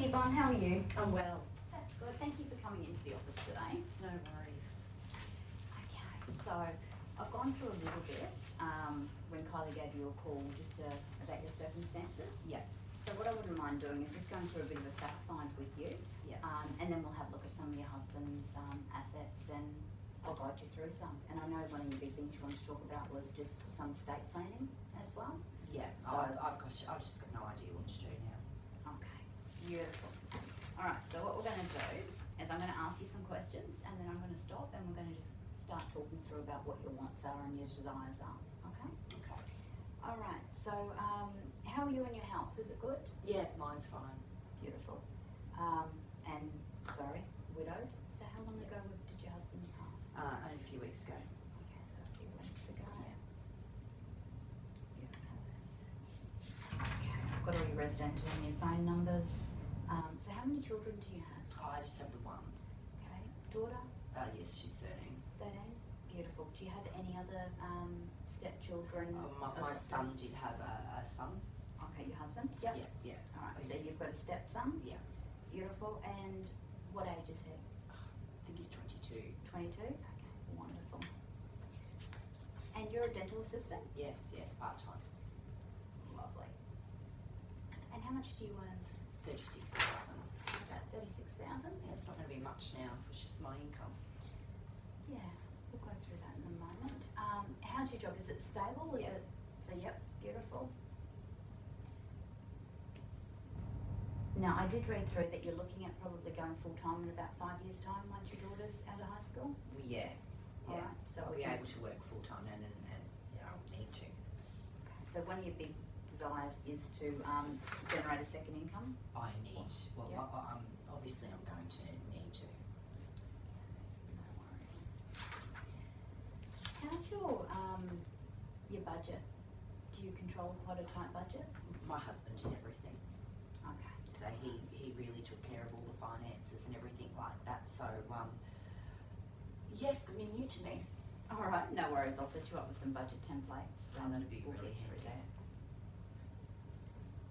Hey Yvonne, how are you? I'm well. That's good. Thank you for coming into the office today. No worries. Okay, so I've gone through a little bit when Kylie gave you a call just about your circumstances. Yeah. So what I wouldn't mind doing is just going through a bit of a fact find with you. Yeah. And then we'll have a look at some of your husband's assets and I'll guide you through some. And I know one of the big things you wanted to talk about was just some estate planning as well. Yeah. So I've just got no idea what to do now. Okay, beautiful. All right, so what we're going to do is I'm going to ask you some questions and then I'm going to stop and we're going to just start talking through about what your wants are and your desires are, okay? Okay. All right, so how are you in your health? Is it good? Yeah, mine's fine. Beautiful. And, sorry, widowed? So how long ago did your husband pass? Only a few weeks ago. Okay, so a few weeks ago. Yeah. Beautiful. Okay, I've got all your residential and your phone numbers. So how many children do you have? Oh, I just have the one. Okay, daughter? Yes, she's 13. 13? Beautiful. Do you have any other stepchildren? My son did have a son. Okay, your husband? Yep. Yeah. All right, so you've got a stepson? Yeah. Beautiful. And what age is he? I think he's 22. 22? Okay, wonderful. And you're a dental assistant? Yes, part-time. Lovely. And how much do you earn? 36,000. About 36,000? Yeah, it's not going to be much now. It's just my income. Yeah, we'll go through that in a moment. How's your job? Is it stable? Is Yeah. it? So, yep, beautiful. Now, I did read through that you're looking at probably going full-time in about 5 years' time once your daughter's out of high school? Well, yeah. All right, so I'll we be can- able to work full-time and yeah, I'll need to. Okay, so one of your big desires is to generate a second income? I need, well, Yeah. obviously I'm going to need to. No worries. How's your budget? Do you control quite a tight budget? My husband did everything. Okay. So he really took care of all the finances and everything like that. So, yes, I mean, new to me. All right, no worries. I'll set you up with some budget templates. Oh, that'd be we'll really get through handy. that.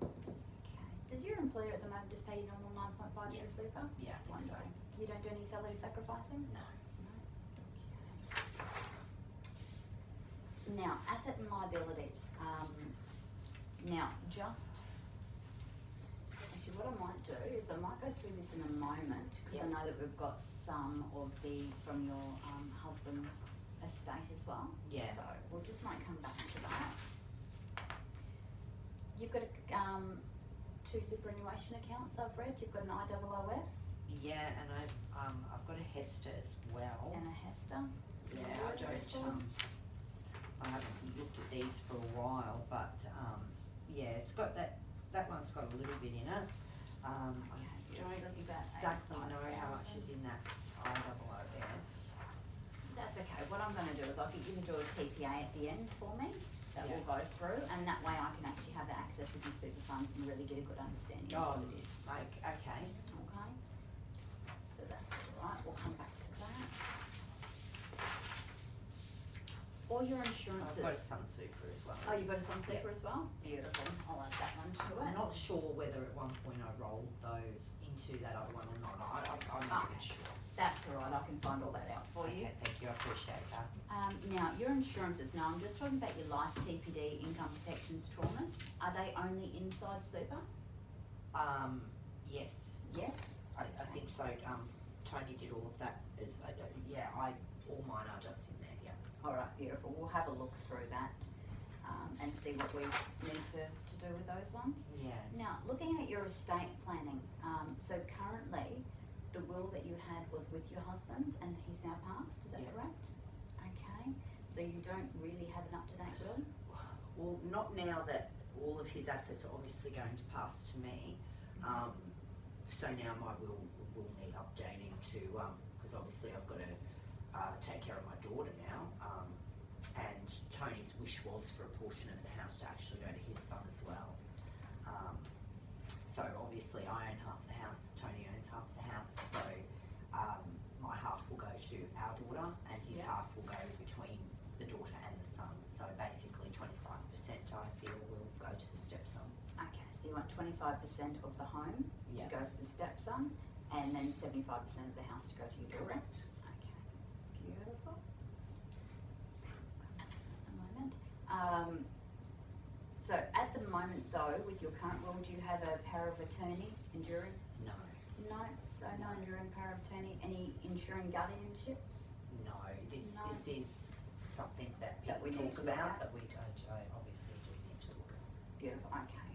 Okay. Does your employer at the moment just pay you normal 9.5 Yeah. for super? Yeah, I think so. Wonderful. You don't do any salary sacrificing? No. No. Okay. Now, asset and liabilities. Now, actually what I might do is I might go through this in a moment because I Yeah. know that we've got some of from your husband's estate as well. Yeah. So we'll just might come back to that. You've got two superannuation accounts I've read. You've got an IOOF Yeah, and I've got a Hester as well. and a HESTA. Yeah, I haven't looked at these for a while, but yeah, it's got that one's got a little bit in it. I Okay, don't that's about exactly know how much 85,000. is in that IOOF. That's okay. What I'm going to do is I'll get you to do a TPA at the end for me that Yeah. we'll go through, and that way I can actually have access to your super funds and really get a good understanding of what it is. Like, okay. Okay? So that's all right. We'll come back to that. All your insurances. I've got a Sun Super as well. Oh, you've got a Sun Super as well? Beautiful. I'll add that one to it. I'm not sure whether at one point I rolled those into that other one or not. I'm not Okay. sure. That's all right. I can find all that out for you. Okay, thank you. I appreciate that. Now, your insurances. Now, I'm just talking about your life, TPD, income protections, traumas. Are they only inside super? Yes. Yes? I think so. Tony did all of that as, all mine are just in there, yeah. All right, beautiful. We'll have a look through that and see what we need to do with those ones. Yeah. Now, looking at your estate planning, so currently the will that you had was with your husband and he's now passed, is that Yeah. correct? Okay, so you don't really have an up-to-date will? Well, not now that all of his assets are obviously going to pass to me. So now my will need updating to, because obviously I've got to take care of my daughter now. And Tony's wish was for a portion of the house to actually go to his son as well. So obviously I own half the house, Tony owns half the house, so my half will go to our daughter and his half will go between the daughter and the son. So basically 25% I feel will go to the stepson. Okay, so you want 25% of the home Yeah. to go to the stepson, and then 75% of the house to go to your daughter. Correct. Okay, beautiful. A moment. So at the moment though, with your current will, do you have a power of attorney enduring? No. No, so no enduring power of attorney. Any ensuring guardianships? No. This No. is something that That we people need talk to look about, at. but we don't. I obviously do need to look at. Beautiful, okay.